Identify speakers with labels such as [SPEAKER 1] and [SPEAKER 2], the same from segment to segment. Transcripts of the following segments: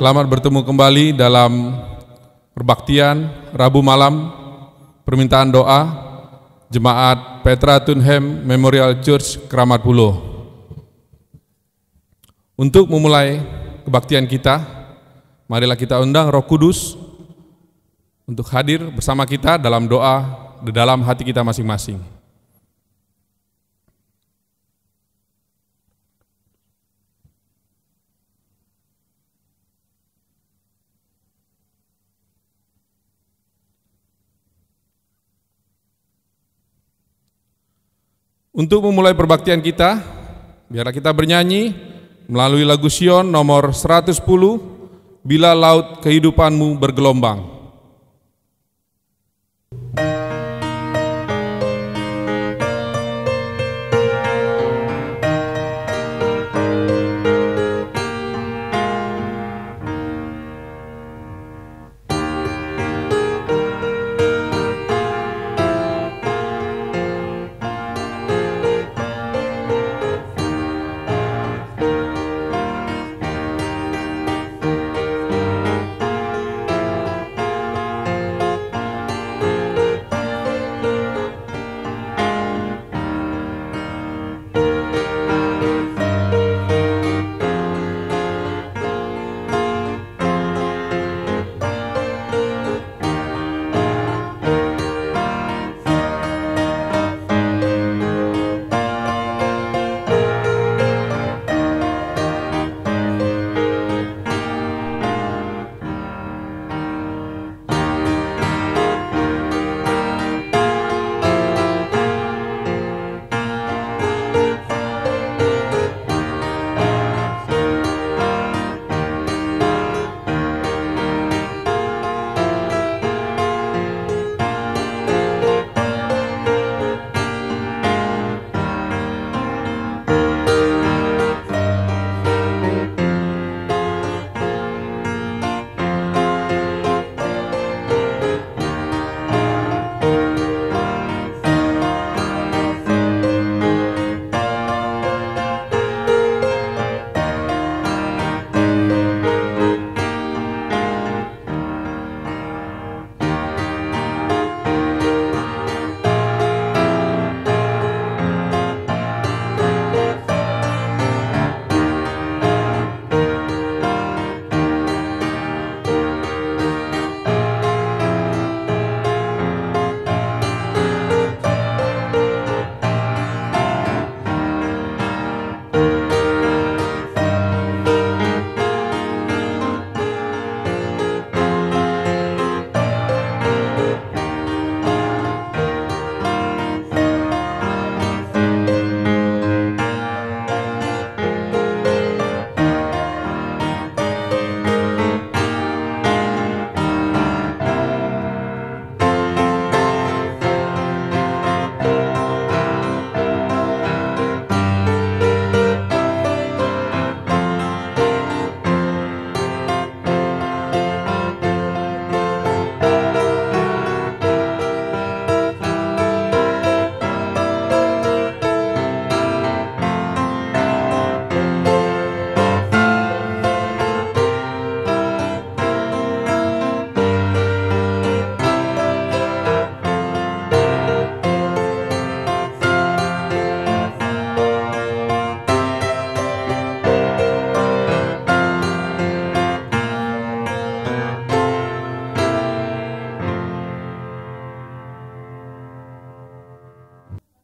[SPEAKER 1] Selamat bertemu kembali dalam perbaktian Rabu malam permintaan doa Jemaat Petra Tunhem Memorial Church Keramat Pulo. Untuk memulai kebaktian kita, marilah kita undang Roh Kudus untuk hadir bersama kita dalam doa di dalam hati kita masing-masing. Untuk memulai perbaktian kita, biarlah kita bernyanyi melalui lagu Sion nomor 110, Bila Laut Kehidupanmu Bergelombang.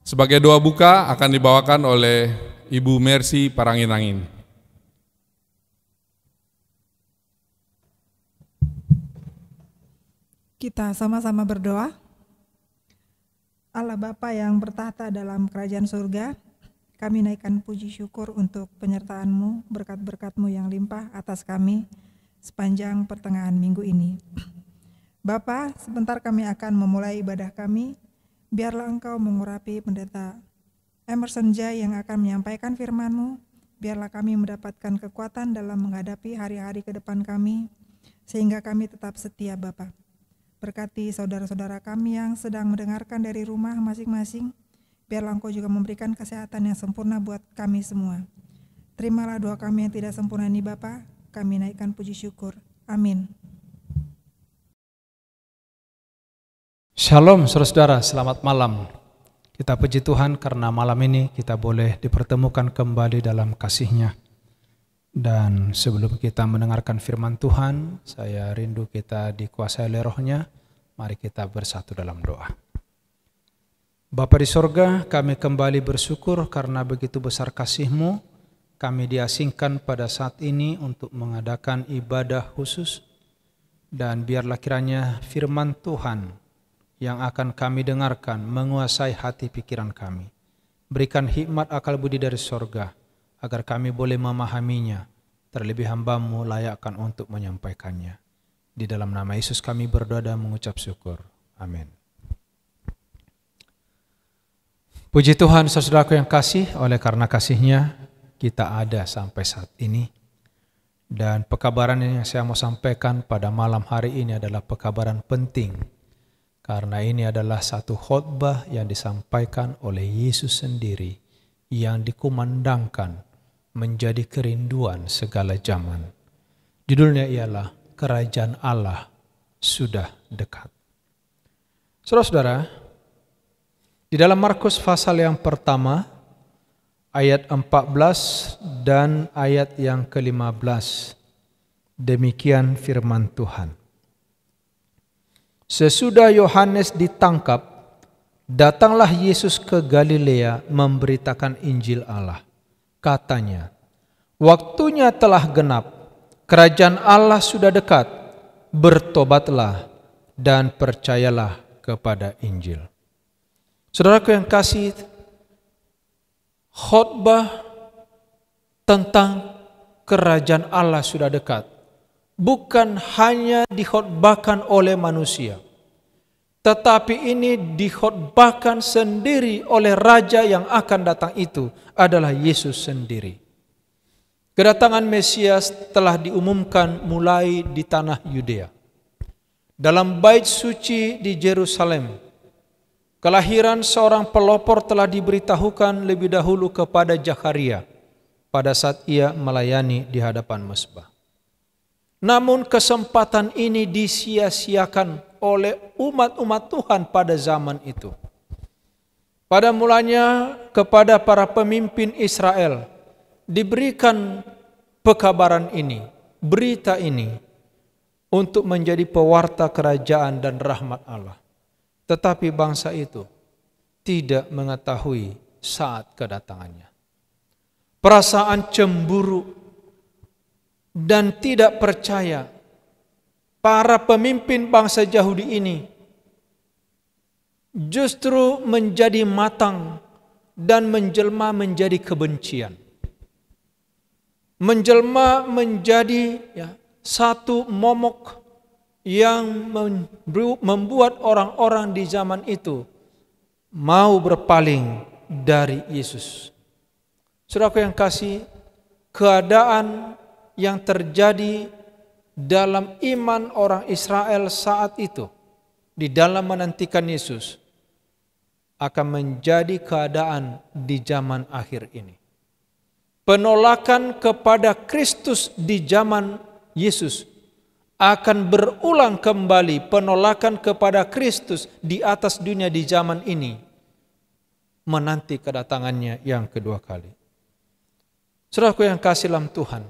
[SPEAKER 1] Sebagai doa buka akan dibawakan oleh Ibu Mercy Parangin-angin.
[SPEAKER 2] Kita sama-sama berdoa. Allah Bapa yang bertahta dalam kerajaan surga, kami naikkan puji syukur untuk penyertaan-Mu, berkat-berkat-Mu yang limpah atas kami sepanjang pertengahan minggu ini. Bapa, sebentar kami akan memulai ibadah kami. Biarlah Engkau mengurapi Pendeta Emerson Jai yang akan menyampaikan firman-Mu. Biarlah kami mendapatkan kekuatan dalam menghadapi hari-hari ke depan kami, sehingga kami tetap setia Bapa. Berkati saudara-saudara kami yang sedang mendengarkan dari rumah masing-masing. Biarlah Engkau juga memberikan kesehatan yang sempurna buat kami semua. Terimalah doa kami yang tidak sempurna ini Bapa. kami naikkan puji syukur. Amin.
[SPEAKER 3] Shalom saudara-saudara, selamat malam. Kita puji Tuhan karena malam ini kita boleh dipertemukan kembali dalam kasih-Nya. Dan sebelum kita mendengarkan firman Tuhan, saya rindu kita dikuasai oleh Roh-Nya. Mari kita bersatu dalam doa. Bapa di sorga, kami kembali bersyukur karena begitu besar kasih-Mu. Kami diasingkan pada saat ini untuk mengadakan ibadah khusus. Dan biarlah kiranya firman Tuhan yang akan kami dengarkan menguasai hati pikiran kami. Berikan hikmat akal budi dari sorga, agar kami boleh memahaminya. Terlebih hamba-Mu layakkan untuk menyampaikannya. Di dalam nama Yesus kami berdoa dan mengucap syukur. Amin. Puji Tuhan saudaraku yang kasih, oleh karena kasih-Nya kita ada sampai saat ini. Dan pekabaran yang saya mau sampaikan pada malam hari ini adalah pekabaran penting. Karena ini adalah satu khotbah yang disampaikan oleh Yesus sendiri yang dikumandangkan menjadi kerinduan segala zaman. Judulnya ialah Kerajaan Allah Sudah Dekat. Saudara-saudara, di dalam Markus pasal yang pertama, ayat 14 dan ayat yang ke-15, demikian firman Tuhan. Sesudah Yohanes ditangkap, datanglah Yesus ke Galilea memberitakan Injil Allah. Katanya, waktunya telah genap, kerajaan Allah sudah dekat, bertobatlah dan percayalah kepada Injil. Saudaraku yang kasih, khotbah tentang kerajaan Allah sudah dekat bukan hanya dikhotbahkan oleh manusia, tetapi ini dikhotbahkan sendiri oleh Raja yang akan datang, itu adalah Yesus sendiri. Kedatangan Mesias telah diumumkan mulai di tanah Yudea. Dalam bait suci di Yerusalem, kelahiran seorang pelopor telah diberitahukan lebih dahulu kepada Zakharia pada saat ia melayani di hadapan mezbah. Namun kesempatan ini disia-siakan oleh umat-umat Tuhan pada zaman itu. Pada mulanya kepada para pemimpin Israel diberikan pekabaran ini, berita ini untuk menjadi pewarta kerajaan dan rahmat Allah. Tetapi bangsa itu tidak mengetahui saat kedatangannya. Perasaan cemburu dan tidak percaya para pemimpin bangsa Yahudi ini justru menjadi matang dan menjelma menjadi kebencian. Menjelma menjadi satu momok yang membuat orang-orang di zaman itu mau berpaling dari Yesus. Saudaraku yang kasih, keadaan yang terjadi dalam iman orang Israel saat itu di dalam menantikan Yesus akan menjadi keadaan di zaman akhir ini. Penolakan kepada Kristus di zaman Yesus akan berulang kembali. Penolakan kepada Kristus di atas dunia di zaman ini menanti kedatangannya yang kedua kali. Saudaraku yang kasih dalam Tuhan,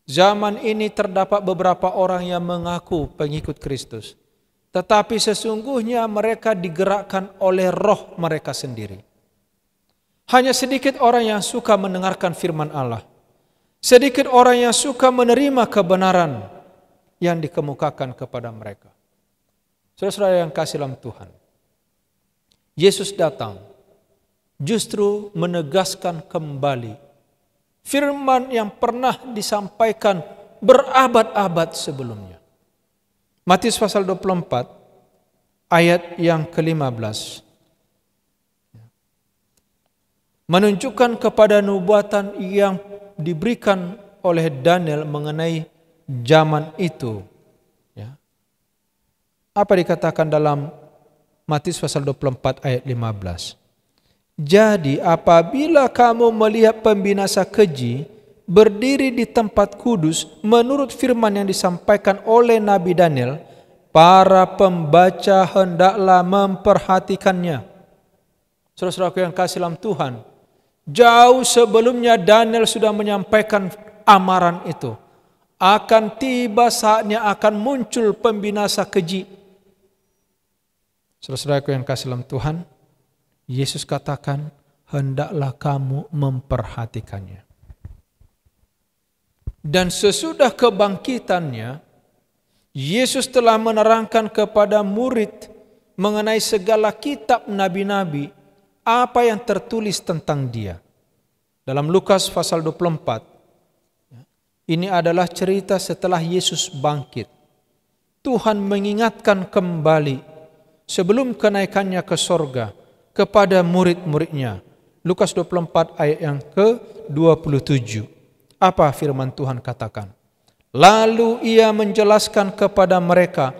[SPEAKER 3] zaman ini terdapat beberapa orang yang mengaku pengikut Kristus, tetapi sesungguhnya mereka digerakkan oleh roh mereka sendiri. Hanya sedikit orang yang suka mendengarkan firman Allah. Sedikit orang yang suka menerima kebenaran yang dikemukakan kepada mereka. Saudara-saudara yang kasih dalam Tuhan, Yesus datang justru menegaskan kembali firman yang pernah disampaikan berabad-abad sebelumnya. Matius pasal 24 ayat yang ke-15 menunjukkan kepada nubuatan yang diberikan oleh Daniel mengenai zaman itu. Apa dikatakan dalam Matius pasal 24 ayat 15? Jadi apabila kamu melihat pembinasa keji berdiri di tempat kudus menurut firman yang disampaikan oleh Nabi Daniel, para pembaca hendaklah memperhatikannya. Saudara-saudaraku yang kasih dalam Tuhan, jauh sebelumnya Daniel sudah menyampaikan amaran itu. Akan tiba saatnya akan muncul pembinasa keji. Saudara-saudaraku yang kasih dalam Tuhan, Yesus katakan, hendaklah kamu memperhatikannya. Dan sesudah kebangkitannya, Yesus telah menerangkan kepada murid mengenai segala kitab nabi-nabi apa yang tertulis tentang dia. Dalam Lukas pasal 24, ini adalah cerita setelah Yesus bangkit. Tuhan mengingatkan kembali sebelum kenaikannya ke sorga kepada murid-muridnya. Lukas 24 ayat yang ke-27. Apa firman Tuhan katakan? Lalu ia menjelaskan kepada mereka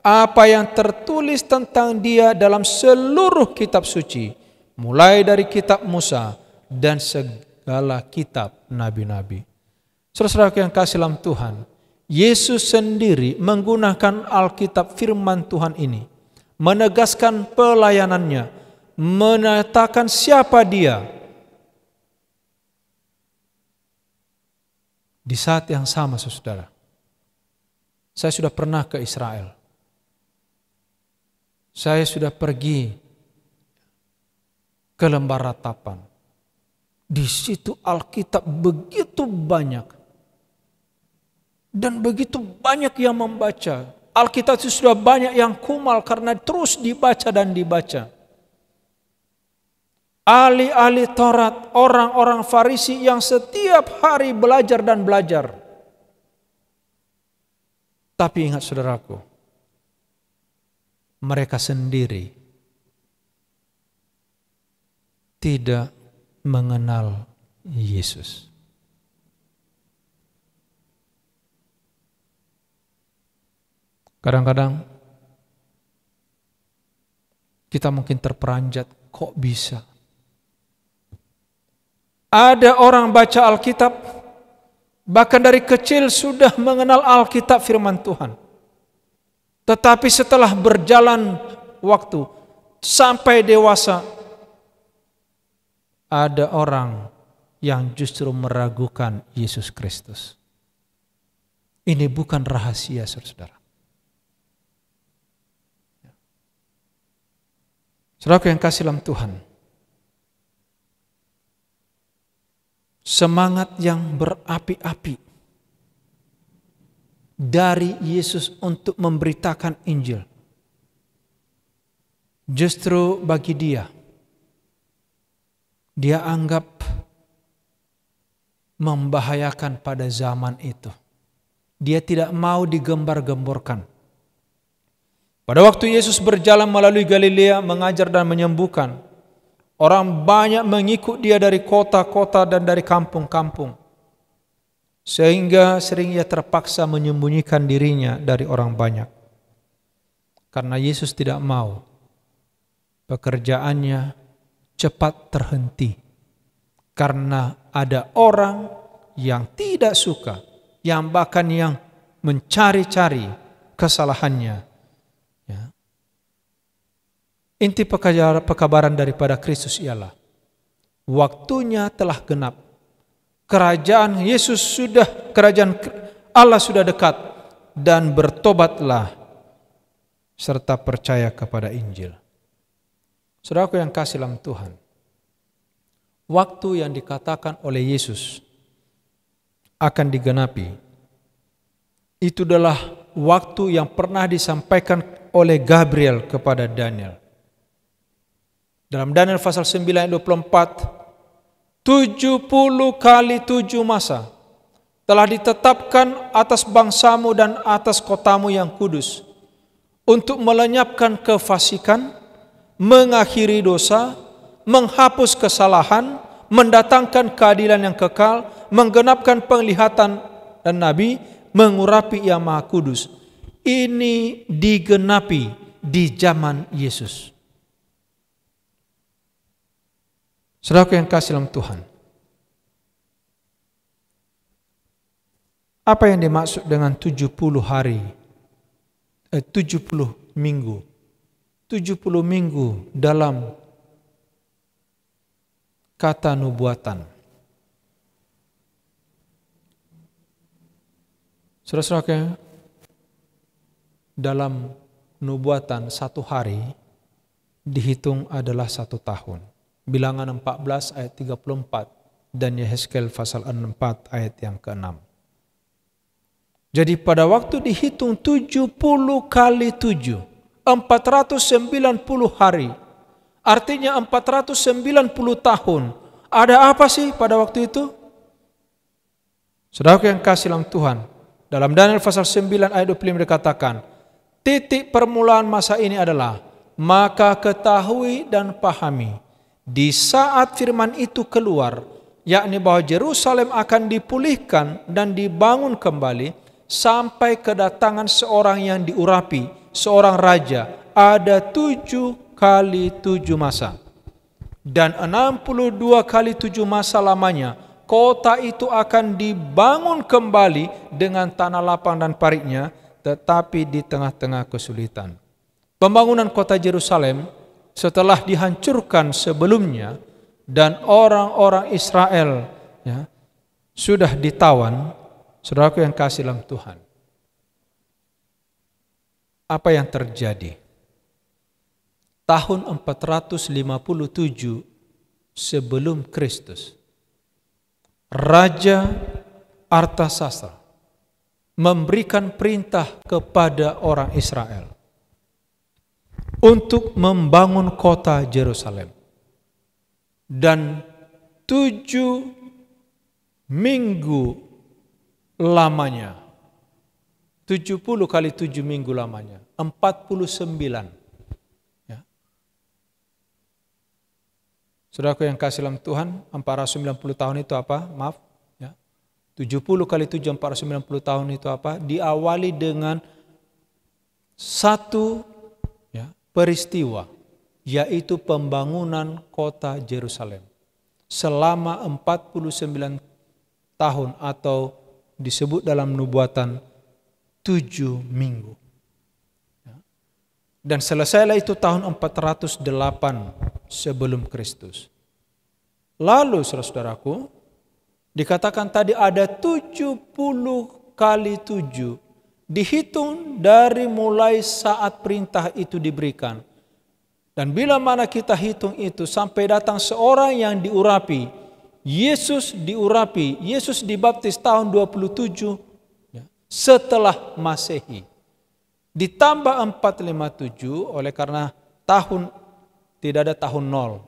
[SPEAKER 3] apa yang tertulis tentang dia dalam seluruh kitab suci, mulai dari kitab Musa dan segala kitab nabi-nabi. Saudara-saudara yang kasih dalam Tuhan, Yesus sendiri menggunakan Alkitab firman Tuhan ini, menegaskan pelayanannya, menyatakan siapa dia. Di saat yang sama, saudara, saya sudah pernah ke Israel. Saya sudah pergi ke Lembah Ratapan. Di situ Alkitab begitu banyak. Dan begitu banyak yang membaca. Alkitab itu sudah banyak yang kumal karena terus dibaca dan dibaca. Ahli-ahli Taurat, orang-orang Farisi yang setiap hari belajar dan belajar. Tapi ingat saudaraku, mereka sendiri tidak mengenal Yesus. Kadang-kadang kita mungkin terperanjat, kok bisa? Ada orang baca Alkitab, bahkan dari kecil sudah mengenal Alkitab firman Tuhan. Tetapi setelah berjalan waktu, sampai dewasa, ada orang yang justru meragukan Yesus Kristus. Ini bukan rahasia, saudara. Saudara yang kasih dalam Tuhan, semangat yang berapi-api dari Yesus untuk memberitakan Injil, justru bagi dia anggap membahayakan pada zaman itu. Dia tidak mau digembar-gemborkan. Pada waktu Yesus berjalan melalui Galilea mengajar dan menyembuhkan, orang banyak mengikut dia dari kota-kota dan dari kampung-kampung. Sehingga sering ia terpaksa menyembunyikan dirinya dari orang banyak. Karena Yesus tidak mau pekerjaannya cepat terhenti. Karena ada orang yang tidak suka, yang bahkan yang mencari-cari kesalahannya. Inti pekabaran daripada Kristus ialah waktunya telah genap. Kerajaan Allah sudah dekat, dan bertobatlah serta percaya kepada Injil. Saudaraku yang kasih dalam Tuhan, waktu yang dikatakan oleh Yesus akan digenapi, itu adalah waktu yang pernah disampaikan oleh Gabriel kepada Daniel. Dalam Daniel pasal 9 ayat 24, 70 kali 7 masa telah ditetapkan atas bangsamu dan atas kotamu yang kudus, untuk melenyapkan kefasikan, mengakhiri dosa, menghapus kesalahan, mendatangkan keadilan yang kekal, menggenapkan penglihatan dan nabi, mengurapi yang maha kudus. Ini digenapi di zaman Yesus. Saudaraku yang kasih dalam Tuhan, Apa yang dimaksud dengan 70 hari? 70 minggu. 70 minggu dalam kata nubuatan. Saudara-saudara, dalam nubuatan 1 hari dihitung adalah 1 tahun. Bilangan 14 ayat 34 dan Yehezkiel pasal 4 ayat yang ke-6. Jadi pada waktu dihitung 70 kali 7, 490 hari. Artinya 490 tahun. Ada apa sih pada waktu itu? Saudara yang kasih dalam Tuhan, dalam Daniel pasal 9 ayat 25 dikatakan, titik permulaan masa ini adalah, maka ketahui dan pahami, di saat firman itu keluar, yakni bahwa Yerusalem akan dipulihkan dan dibangun kembali, sampai kedatangan seorang yang diurapi, seorang raja, ada 7 kali 7 masa. Dan 62 kali 7 masa lamanya, kota itu akan dibangun kembali dengan tanah lapang dan paritnya, tetapi di tengah-tengah kesulitan. Pembangunan kota Yerusalem setelah dihancurkan sebelumnya dan orang-orang Israel sudah ditawan, saudaraku yang kasih dalam Tuhan, apa yang terjadi? Tahun 457 sebelum Kristus, Raja Artasastra memberikan perintah kepada orang Israel untuk membangun kota Yerusalem. Dan 7 minggu lamanya, 70 kali 7 minggu lamanya, 49. Saudaraku yang kasih dalam Tuhan, 490 tahun itu apa? Maaf, 70 kali 7, 490 tahun itu apa? Diawali dengan satu peristiwa, yaitu pembangunan kota Yerusalem. Selama 49 tahun atau disebut dalam nubuatan 7 minggu. Dan selesailah itu tahun 408 sebelum Kristus. Lalu saudara-saudaraku, dikatakan tadi ada 70 kali 7, dihitung dari mulai saat perintah itu diberikan. Dan bila mana kita hitung itu sampai datang seorang yang diurapi, Yesus diurapi, Yesus dibaptis tahun 27 setelah Masehi. Ditambah 457 oleh karena tahun tidak ada tahun 0.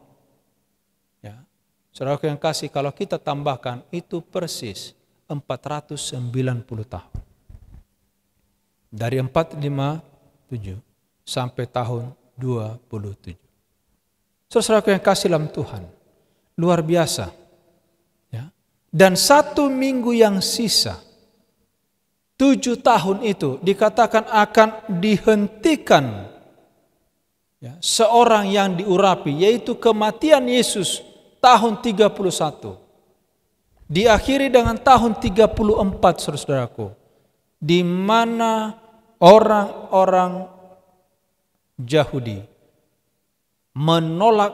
[SPEAKER 3] Saudaraku yang kasih, kalau kita tambahkan itu persis 490 tahun. Dari 457 sampai tahun 27. Saudaraku yang kasih dalam Tuhan, luar biasa. Dan 1 minggu yang sisa, 7 tahun itu dikatakan akan dihentikan seorang yang diurapi, yaitu kematian Yesus tahun 31. Diakhiri dengan tahun 34, saudaraku, di mana orang-orang Yahudi menolak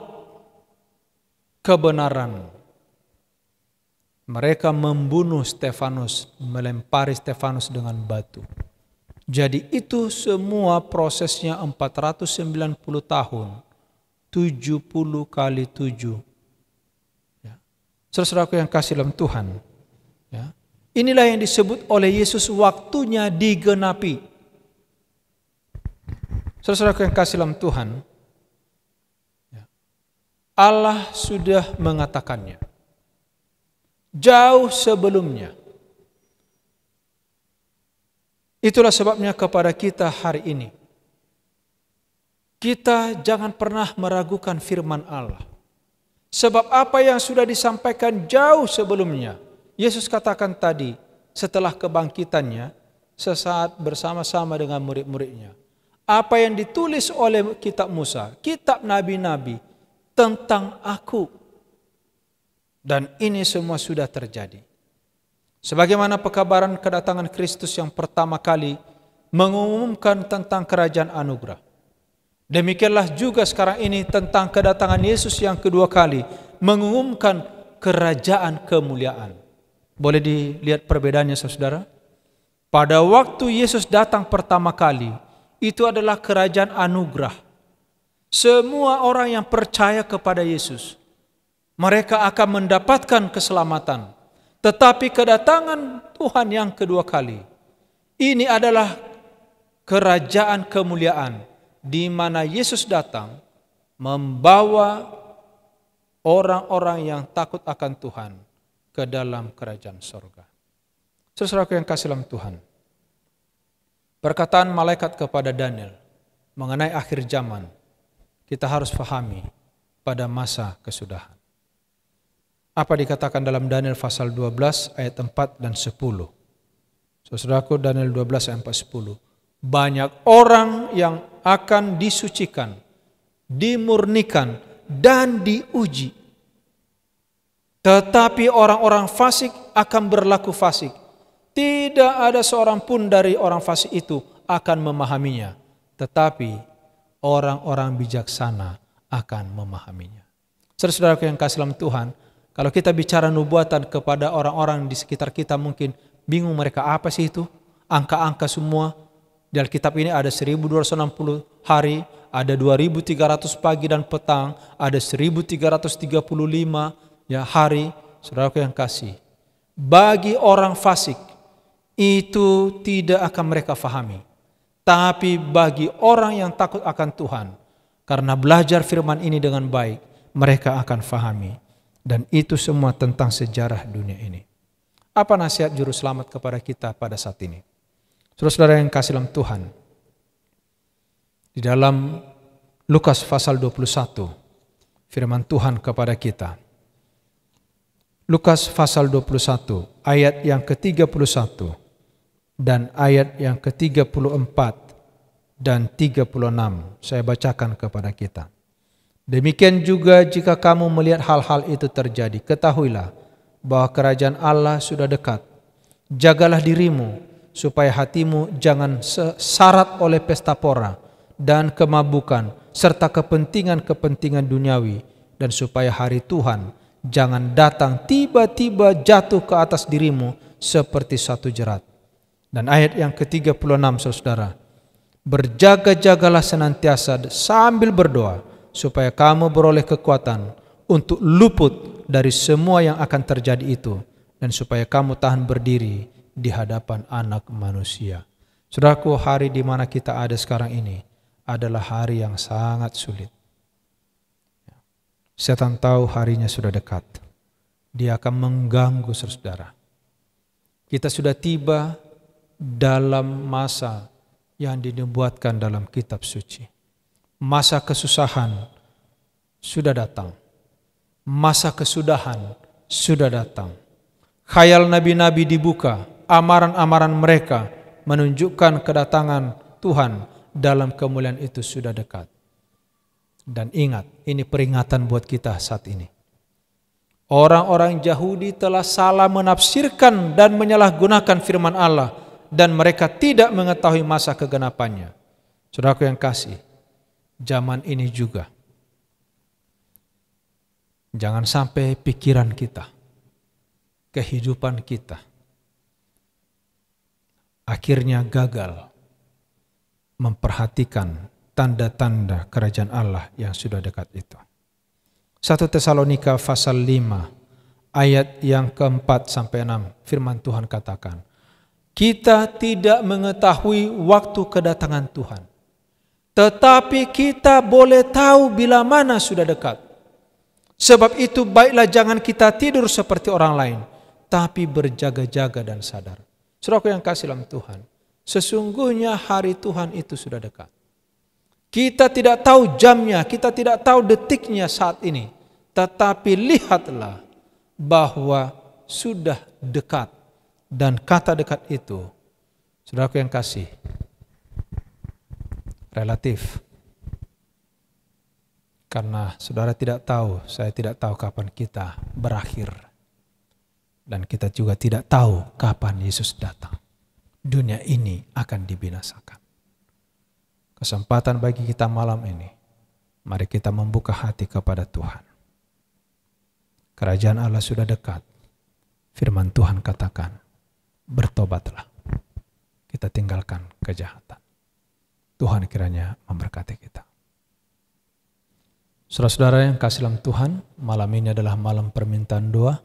[SPEAKER 3] kebenaran. Mereka membunuh Stefanus, melempari Stefanus dengan batu. Jadi itu semua prosesnya 490 tahun, 70 kali 7. Saudaraku yang kasih dalam Tuhan, inilah yang disebut oleh Yesus waktunya digenapi. Saudaraku yang kasih dalam Tuhan, Allah sudah mengatakannya jauh sebelumnya. Itulah sebabnya kepada kita hari ini, kita jangan pernah meragukan firman Allah. Sebab apa yang sudah disampaikan jauh sebelumnya, Yesus katakan tadi setelah kebangkitannya, sesaat bersama-sama dengan murid-muridnya. Apa yang ditulis oleh kitab Musa, kitab nabi-nabi tentang aku. Dan ini semua sudah terjadi. Sebagaimana pekabaran kedatangan Kristus yang pertama kali mengumumkan tentang kerajaan anugerah, demikianlah juga sekarang ini tentang kedatangan Yesus yang kedua kali mengumumkan kerajaan kemuliaan. Boleh dilihat perbedaannya, saudara? Pada waktu Yesus datang pertama kali, itu adalah kerajaan anugerah. Semua orang yang percaya kepada Yesus, mereka akan mendapatkan keselamatan. Tetapi kedatangan Tuhan yang kedua kali, ini adalah kerajaan kemuliaan, di mana Yesus datang membawa orang-orang yang takut akan Tuhan ke dalam kerajaan sorga. Saudaraku yang kasih dalam Tuhan, perkataan malaikat kepada Daniel mengenai akhir zaman, kita harus fahami pada masa kesudahan. Apa dikatakan dalam Daniel pasal 12 ayat 4 dan 10? Saudaraku, Daniel 12 ayat 4 10. Banyak orang yang akan disucikan, dimurnikan, dan diuji. Tetapi orang-orang fasik akan berlaku fasik. Tidak ada seorang pun dari orang fasik itu akan memahaminya. Tetapi orang-orang bijaksana akan memahaminya. Saudara-saudaraku yang kasih dalam Tuhan, kalau kita bicara nubuatan kepada orang-orang di sekitar kita, mungkin bingung mereka apa sih itu? Angka-angka semua. Di Alkitab ini ada 1260 hari, ada 2300 pagi dan petang, ada 1335 hari. Saudaraku yang kasih, bagi orang fasik itu tidak akan mereka fahami. Tapi bagi orang yang takut akan Tuhan, karena belajar firman ini dengan baik, mereka akan fahami. Dan itu semua tentang sejarah dunia ini. Apa nasihat juru selamat kepada kita pada saat ini? Saudara-saudara yang kasih dalam Tuhan, di dalam Lukas pasal 21, firman Tuhan kepada kita. Lukas pasal 21, ayat yang ke-31 dan ayat yang ke-34 dan 36. Saya bacakan kepada kita. Demikian juga jika kamu melihat hal-hal itu terjadi, ketahuilah bahwa kerajaan Allah sudah dekat. Jagalah dirimu, supaya hatimu jangan syarat oleh pesta pora dan kemabukan, serta kepentingan-kepentingan duniawi, dan supaya hari Tuhan jangan datang tiba-tiba jatuh ke atas dirimu seperti satu jerat. Dan ayat yang ke-36, saudara, berjaga-jagalah senantiasa sambil berdoa, supaya kamu beroleh kekuatan untuk luput dari semua yang akan terjadi itu, dan supaya kamu tahan berdiri di hadapan Anak Manusia. Saudaraku, hari di mana kita ada sekarang ini adalah hari yang sangat sulit. Setan tahu harinya sudah dekat. Dia akan mengganggu saudara. Kita sudah tiba dalam masa yang dinubuatkan dalam kitab suci. Masa kesusahan sudah datang. Masa kesudahan sudah datang. Khayal nabi-nabi dibuka. Amaran-amaran mereka menunjukkan kedatangan Tuhan dalam kemuliaan itu sudah dekat. Dan ingat, ini peringatan buat kita saat ini. Orang-orang Yahudi telah salah menafsirkan dan menyalahgunakan firman Allah, dan mereka tidak mengetahui masa kegenapannya. Saudaraku yang kasih, zaman ini juga, jangan sampai pikiran kita, kehidupan kita, akhirnya gagal memperhatikan tanda-tanda kerajaan Allah yang sudah dekat itu. 1 Tesalonika pasal 5 ayat yang ke-4-6, firman Tuhan katakan, kita tidak mengetahui waktu kedatangan Tuhan, tetapi kita boleh tahu bila mana sudah dekat. Sebab itu baiklah jangan kita tidur seperti orang lain, tapi berjaga-jaga dan sadar. Saudaraku yang kasih dalam Tuhan, sesungguhnya hari Tuhan itu sudah dekat. Kita tidak tahu jamnya, kita tidak tahu detiknya saat ini, tetapi lihatlah bahwa sudah dekat. Dan kata dekat itu, saudaraku yang kasih, relatif. Karena saudara tidak tahu, saya tidak tahu kapan kita berakhir. Dan kita juga tidak tahu kapan Yesus datang. Dunia ini akan dibinasakan. Kesempatan bagi kita malam ini, mari kita membuka hati kepada Tuhan. Kerajaan Allah sudah dekat. Firman Tuhan katakan, bertobatlah. Kita tinggalkan kejahatan. Tuhan kiranya memberkati kita. Saudara-saudara yang kasih dalam Tuhan, malam ini adalah malam permintaan doa.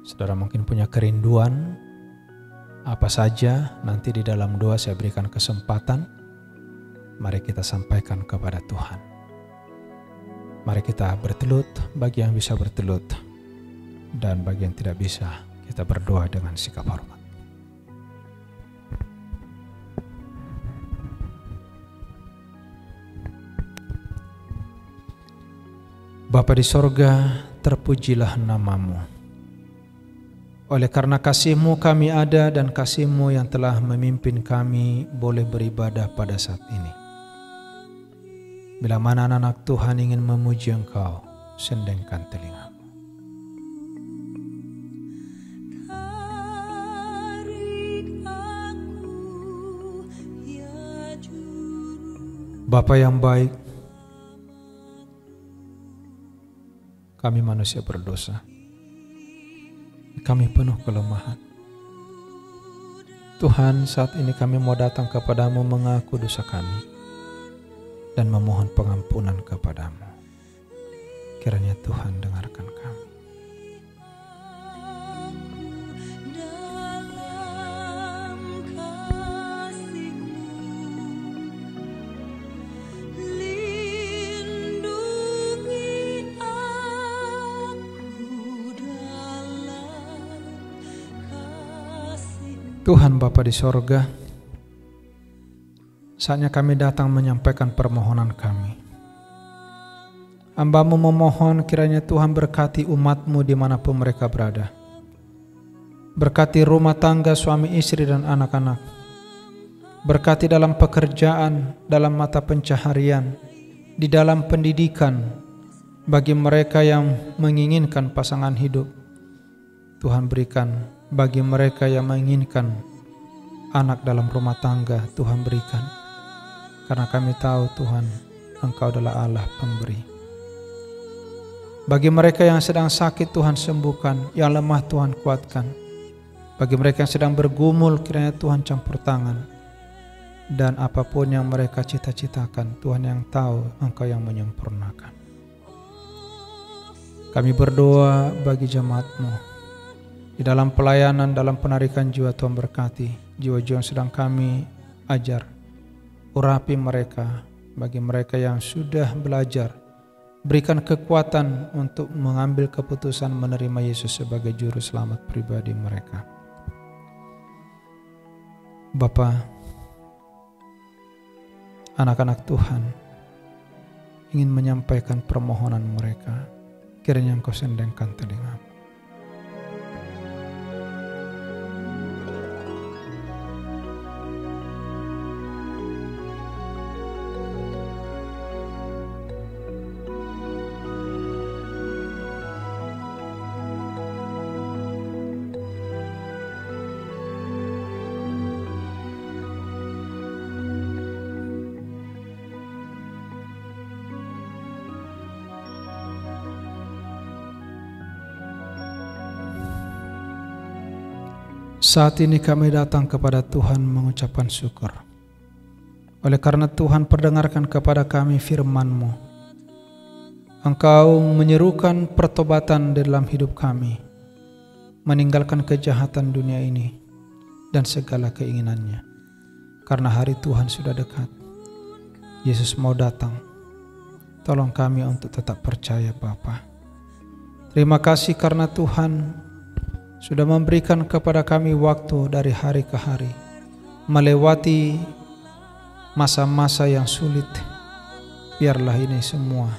[SPEAKER 3] Saudara mungkin punya kerinduan, apa saja nanti di dalam doa saya berikan kesempatan. Mari kita sampaikan kepada Tuhan. Mari kita bertelut bagi yang bisa bertelut. Dan bagi yang tidak bisa, kita berdoa dengan sikap hormat. Bapa di sorga, terpujilah namamu. Oleh karena kasih-Mu kami ada dan kasih-Mu yang telah memimpin kami boleh beribadah pada saat ini. Bila mana anak-anak Tuhan ingin memuji Engkau, sendengkan telingamu. Bapa yang baik, kami manusia berdosa. Kami penuh kelemahan. Tuhan, saat ini kami mau datang kepadamu mengaku dosa kami dan memohon pengampunan kepadamu. Kiranya Tuhan dengarkan kami. Tuhan Bapa di sorga, saatnya kami datang menyampaikan permohonan kami. Hamba-Mu memohon kiranya Tuhan berkati umat-Mu dimanapun mereka berada. Berkati rumah tangga suami istri dan anak-anak. Berkati dalam pekerjaan, dalam mata pencaharian, di dalam pendidikan, bagi mereka yang menginginkan pasangan hidup. Tuhan berikan. Bagi mereka yang menginginkan anak dalam rumah tangga, Tuhan berikan. Karena kami tahu Tuhan, Engkau adalah Allah pemberi. Bagi mereka yang sedang sakit, Tuhan sembuhkan. Yang lemah, Tuhan kuatkan. Bagi mereka yang sedang bergumul, kiranya Tuhan campur tangan. Dan apapun yang mereka cita-citakan, Tuhan yang tahu, Engkau yang menyempurnakan. Kami berdoa bagi jemaat-Mu. Di dalam pelayanan, dalam penarikan jiwa, Tuhan berkati jiwa-jiwa yang sedang kami ajar. Urapi mereka, bagi mereka yang sudah belajar. Berikan kekuatan untuk mengambil keputusan menerima Yesus sebagai juru selamat pribadi mereka. Bapa, anak-anak Tuhan ingin menyampaikan permohonan mereka. Kiranya Engkau sendengkan telinga. Saat ini kami datang kepada Tuhan mengucapkan syukur. Oleh karena Tuhan perdengarkan kepada kami firman-Mu. Engkau menyerukan pertobatan di dalam hidup kami. Meninggalkan kejahatan dunia ini dan segala keinginannya. Karena hari Tuhan sudah dekat. Yesus mau datang. Tolong kami untuk tetap percaya Bapa. Terima kasih karena Tuhan sudah memberikan kepada kami waktu dari hari ke hari, melewati masa-masa yang sulit. Biarlah ini semua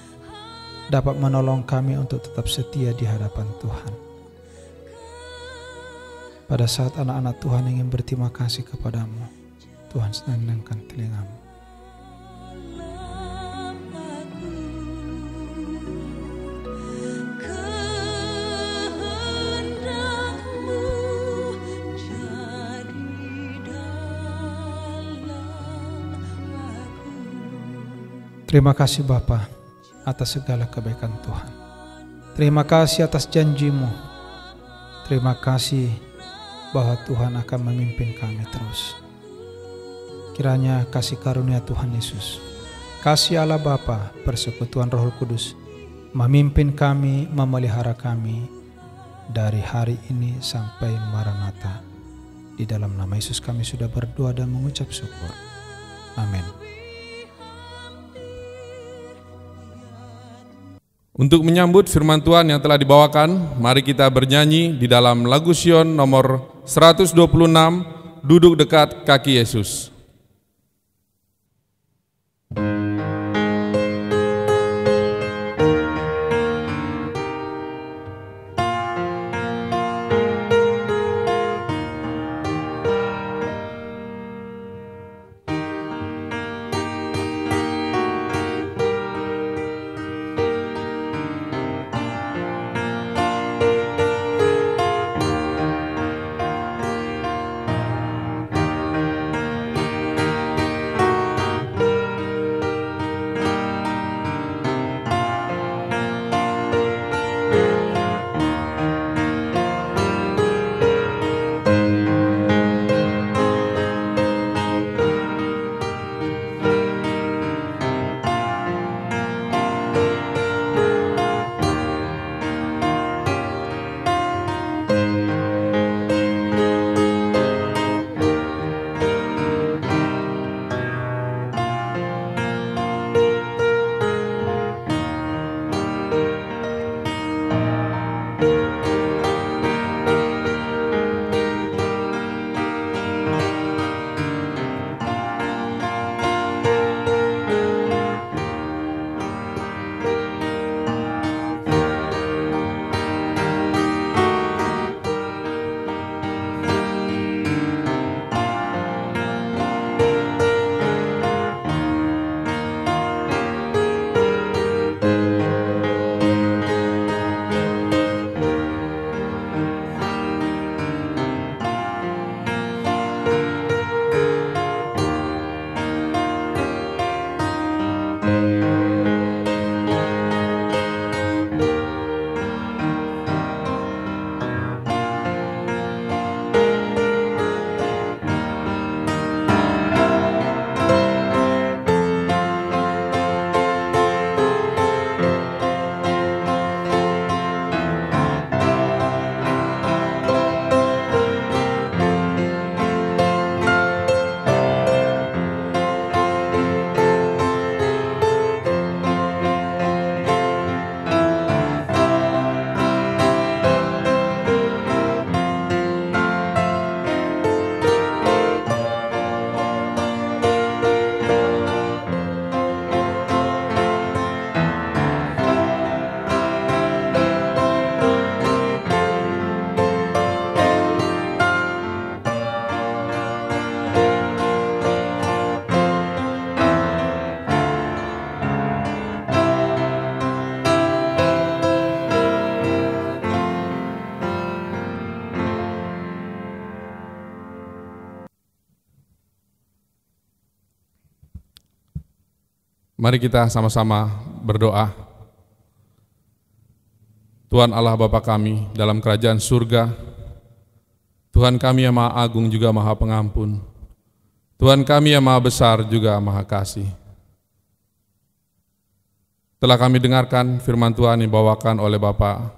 [SPEAKER 3] dapat menolong kami untuk tetap setia di hadapan Tuhan. Pada saat anak-anak Tuhan ingin berterima kasih kepadamu, Tuhan sendangkan telingamu. Terima kasih Bapa atas segala kebaikan Tuhan. Terima kasih atas janji-Mu. Terima kasih bahwa Tuhan akan memimpin kami terus. Kiranya kasih karunia Tuhan Yesus, kasih Allah Bapa, persekutuan Roh Kudus memimpin kami, memelihara kami dari hari ini sampai Maranatha. Di dalam nama Yesus kami sudah berdoa dan mengucap syukur. Amin.
[SPEAKER 1] Untuk menyambut firman Tuhan yang telah dibawakan, mari kita bernyanyi di dalam lagu Sion nomor 126, Duduk Dekat Kaki Yesus. Mari kita sama-sama berdoa. Tuhan Allah Bapa kami dalam kerajaan surga, Tuhan kami yang Maha Agung juga Maha Pengampun, Tuhan kami yang Maha Besar juga Maha Kasih. Telah kami dengarkan firman Tuhan yang dibawakan oleh Bapak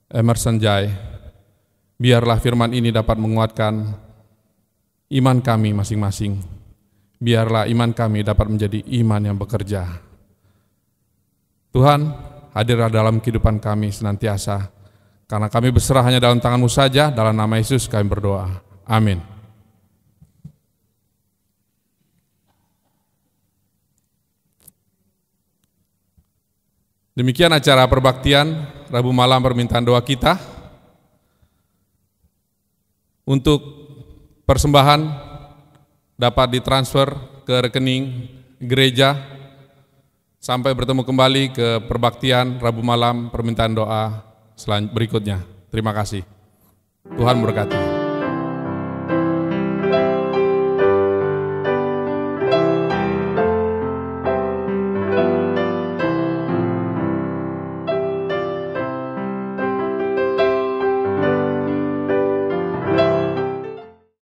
[SPEAKER 1] Emerson Jai. Biarlah firman ini dapat menguatkan iman kami masing-masing. Biarlah iman kami dapat menjadi iman yang bekerja. Tuhan, hadirlah dalam kehidupan kami senantiasa, karena kami berserah hanya dalam tangan-Mu saja. Dalam nama Yesus kami berdoa. Amin. Demikian acara perbaktian Rabu malam permintaan doa kita. Untuk persembahan dapat ditransfer ke rekening gereja. Sampai bertemu kembali ke perbaktian Rabu malam permintaan doa berikutnya. Terima kasih. Tuhan memberkati.